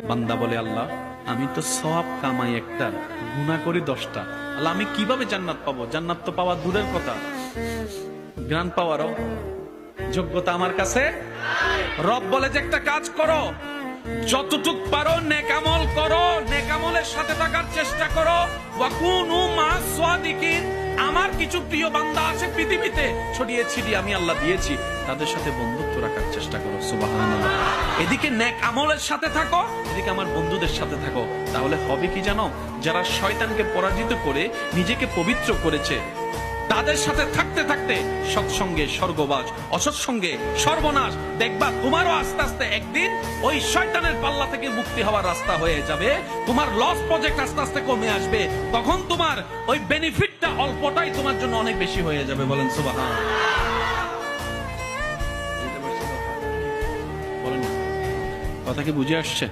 বান্দা বলে, আল্লাহ আমি তো সওয়াব কামাই একটা, গুনাহ করি 10টা, আল্লাহ আমি কিভাবে জান্নাত পাবো? জান্নাত তো পাওয়া দূরের কথা, জ্ঞান পাওয়ারও যোগ্যতা আমার কাছে। রব বলে যে একটা কাজ করো, যতটুক পারো নেক আমল করো, নেক আমলের সাথে থাকার চেষ্টা করো। ওয়াকুনু মা'আস সাদিকিন, আমার কিছু প্রিয় বান্দা আছে পৃথিবীতে, ছড়িয়ে ছিটিয়ে আমি আল্লাহ দিয়েছি, তাদের সাথে বন্ধুত্ব রাখার চেষ্টা করো। সুবহানাল্লাহ। এদিকে নেক আমলের সাথে থাকো, এদিকে আমার বন্ধুদের সাথে থাকো। তাহলে হবে কি জানো? যারা শয়তানকে পরাজিত করে নিজেকে পবিত্র করেছে, তাদের সাথে থাকতে থাকতে সৎসঙ্গে স্বর্গবাস, অসৎসঙ্গে সর্বনাশ। দেখবা তোমারও আস্তে আস্তে একদিন ওই শয়তানের পাল্লা থেকে মুক্তি হওয়ার রাস্তা হয়ে যাবে। তোমার লস প্রজেক্ট আস্তে আস্তে কমে আসবে। তখন তোমার ওই বেনিফিটটা অল্পটাই তোমার জন্য অনেক বেশি হয়ে যাবে। বলেন সুবহানাল্লাহ। বলেন, কথা কি বুঝে আসছে?